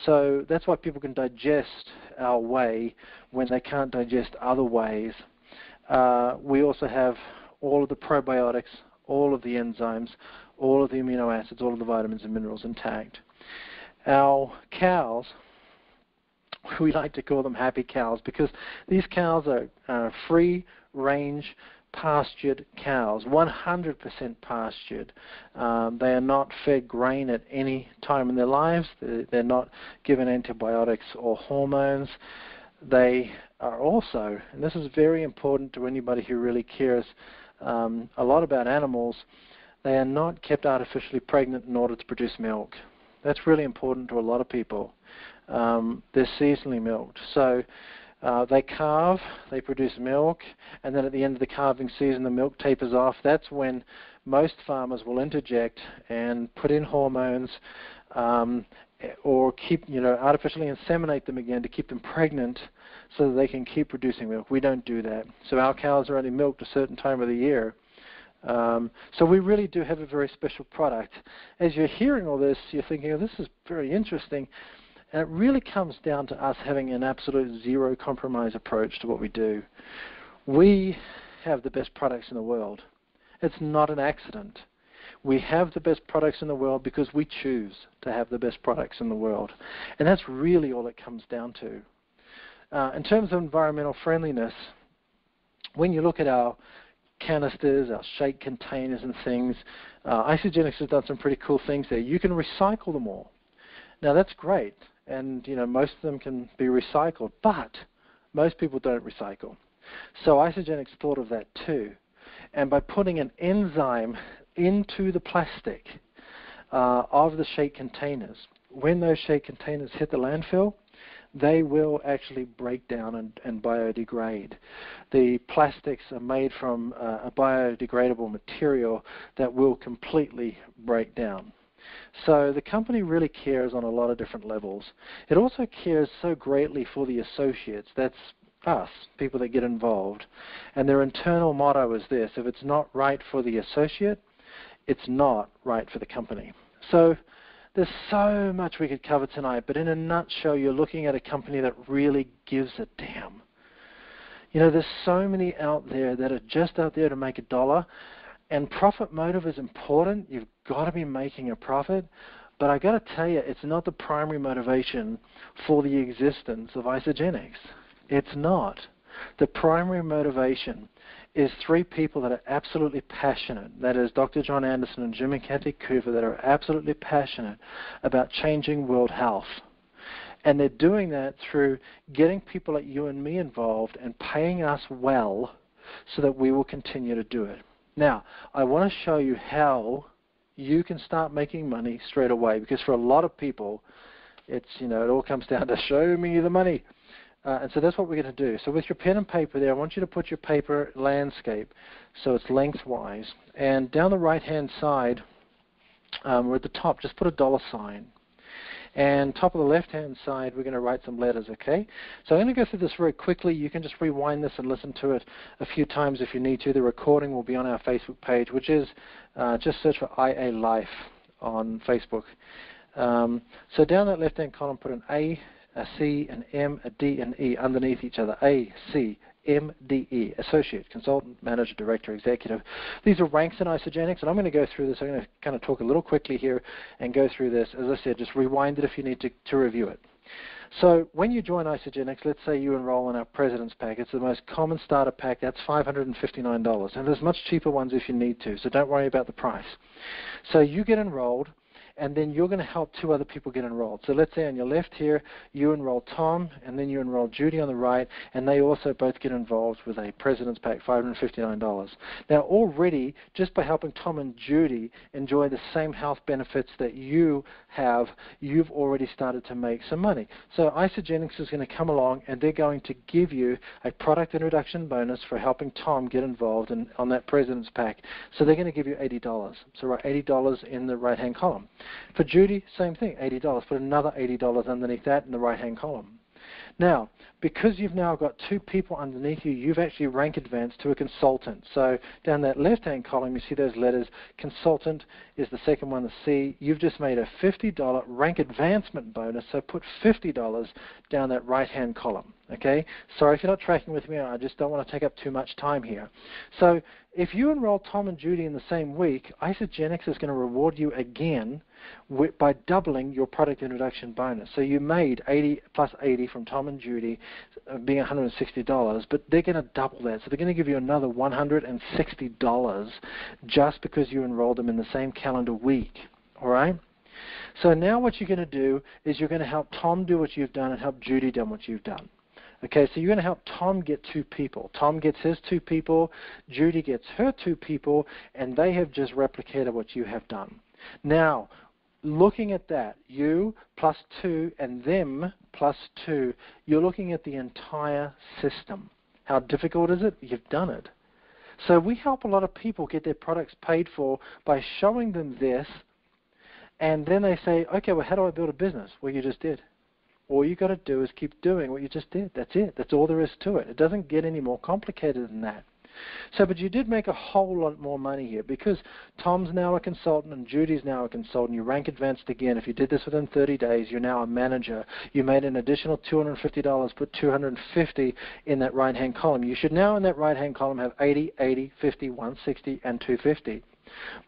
So that's why people can digest our whey when they can't digest other wheys. We also have all of the probiotics, all of the enzymes, all of the amino acids, all of the vitamins and minerals intact. Our cows, we like to call them happy cows because these cows are free-range pastured cows, 100% pastured. They are not fed grain at any time in their lives. They're not given antibiotics or hormones. They are also, and this is very important to anybody who really cares a lot about animals, they are not kept artificially pregnant in order to produce milk. That's really important to a lot of people. They're seasonally milked. So they calve, they produce milk, and then at the end of the calving season the milk tapers off. That's when most farmers will interject and put in hormones or artificially inseminate them again to keep them pregnant so that they can keep producing milk. We don't do that. So our cows are only milked a certain time of the year. So we really do have a very special product. As you're hearing all this, you're thinking, oh, this is very interesting. And it really comes down to us having an absolute zero compromise approach to what we do. We have the best products in the world. It's not an accident. We have the best products in the world because we choose to have the best products in the world. And that's really all it comes down to. In terms of environmental friendliness, when you look at our canisters, our shake containers and things, Isagenix has done some pretty cool things there. You can recycle them all. Now that's great, and most of them can be recycled, but most people don't recycle. So Isagenix thought of that too, and by putting an enzyme into the plastic of the shake containers, when those shake containers hit the landfill, they will actually break down and biodegrade. The plastics are made from a biodegradable material that will completely break down. So the company really cares on a lot of different levels. It also cares so greatly for the associates. That's us, people that get involved. And their internal motto is this: if it's not right for the associate, it's not right for the company. So there's so much we could cover tonight, but in a nutshell, you're looking at a company that really gives a damn. There's so many out there that are just out there to make a dollar, and profit motive is important. You've got to be making a profit, but I got to tell you, it's not the primary motivation for the existence of Isagenix. It's not. The primary motivation is three people that are absolutely passionate. That is Dr. John Anderson and Jim and Kathy Coover, that are absolutely passionate about changing world health. And they're doing that through getting people like you and me involved and paying us well so that we will continue to do it. Now, I want to show you how you can start making money straight away, because for a lot of people, it all comes down to show me the money. And so that's what we're going to do. So with your pen and paper there, I want you to put your paper landscape so it's lengthwise. And down the right-hand side, or at the top, just put a $sign. And top of the left-hand side, we're going to write some letters, okay? So I'm going to go through this very quickly. You can just rewind this and listen to it a few times if you need to. The recording will be on our Facebook page, which is just search for IA Life on Facebook. So down that left-hand column, put an A, a C, an M, a D, and E underneath each other. A, C, M, D, E, Associate, Consultant, Manager, Director, Executive. These are ranks in Isagenix, and I'm going to go through this. I'm going to kind of talk a little quickly here and go through this. As I said, just rewind it if you need to review it. So when you join Isagenix, let's say you enroll in our President's Pack. It's the most common starter pack. That's $559. And there's much cheaper ones if you need to, so don't worry about the price. So you get enrolled, and then you're going to help 2 other people get enrolled. So let's say on your left here, you enroll Tom, and then you enroll Judy on the right, and they also both get involved with a President's Pack, $559. Now already, just by helping Tom and Judy enjoy the same health benefits that you have, you've already started to make some money. So Isagenix is going to come along, and they're going to give you a product introduction bonus for helping Tom get involved on that President's Pack. So they're going to give you $80. So write $80 in the right-hand column. For Judy, same thing, $80. Put another $80 underneath that in the right-hand column. Now, because you've now got 2 people underneath you, you've actually rank advanced to a consultant. So down that left-hand column, you see those letters. Consultant is the second one, the C. You've just made a $50 rank advancement bonus, so put $50 down that right-hand column. Okay? Sorry if you're not tracking with me. I just don't want to take up too much time here. So if you enroll Tom and Judy in the same week, Isagenix is going to reward you again by doubling your product introduction bonus. So you made 80 plus 80 from Tom and Judy, being $160, but they're going to double that. So they're going to give you another $160 just because you enrolled them in the same calendar week. All right? So now what you're going to do is you're going to help Tom do what you've done and help Judy do what you've done. Okay, so you're going to help Tom get 2 people. Tom gets his 2 people, Judy gets her 2 people, and they have just replicated what you have done. Now, looking at that, you plus 2 and them plus 2, you're looking at the entire system. How difficult is it? You've done it. So we help a lot of people get their products paid for by showing them this, and then they say, okay, well, how do I build a business? Well, you just did. All you got to do is keep doing what you just did. That's it. That's all there is to it. It doesn't get any more complicated than that. So, but you did make a whole lot more money here because Tom's now a consultant and Judy's now a consultant. You rank advanced again. If you did this within 30 days, you're now a manager. You made an additional $250, put $250 in that right-hand column. You should now in that right-hand column have 80, 80, 50, 160, and 250.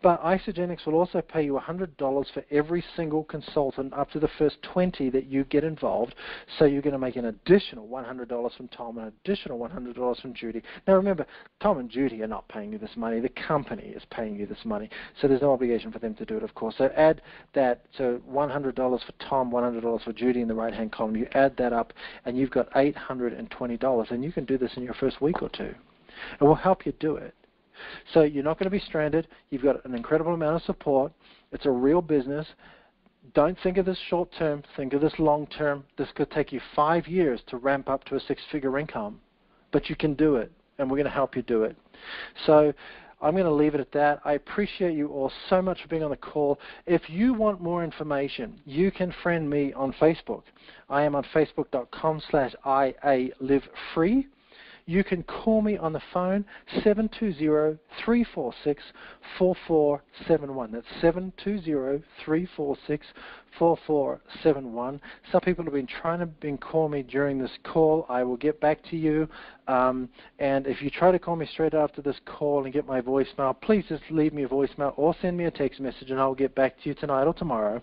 But Isagenix will also pay you $100 for every single consultant up to the first 20 that you get involved. So you're going to make an additional $100 from Tom, an additional $100 from Judy. Now remember, Tom and Judy are not paying you this money. The company is paying you this money. So there's no obligation for them to do it, of course. So add that, so $100 for Tom, $100 for Judy in the right-hand column. You add that up, and you've got $820. And you can do this in your first week or 2. And we'll help you do it. So you're not going to be stranded. You've got an incredible amount of support. It's a real business. Don't think of this short term. Think of this long term. This could take you 5 years to ramp up to a 6-figure income. But you can do it, and we're going to help you do it. So I'm going to leave it at that. I appreciate you all so much for being on the call. If you want more information, you can friend me on Facebook. I am on facebook.com/IALiveFree. You can call me on the phone, 720-346-4471. That's 720-346-4471. Some people have been trying to call me during this call. I will get back to you. And if you try to call me straight after this call and get my voicemail, please just leave me a voicemail or send me a text message, and I'll get back to you tonight or tomorrow,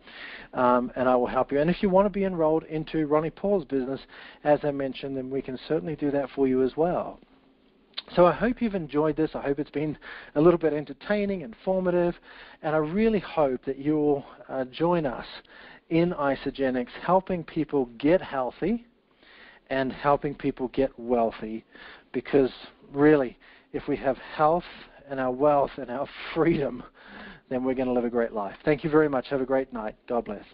and I will help you. And if you want to be enrolled into Ronnie Paul's business, as I mentioned, then we can certainly do that for you as well. So I hope you've enjoyed this. I hope it's been a little bit entertaining, informative, and I really hope that you will join us in Isagenix, helping people get healthy and helping people get wealthy, because really, if we have health and our wealth and our freedom, then we're going to live a great life. Thank you very much. Have a great night. God bless.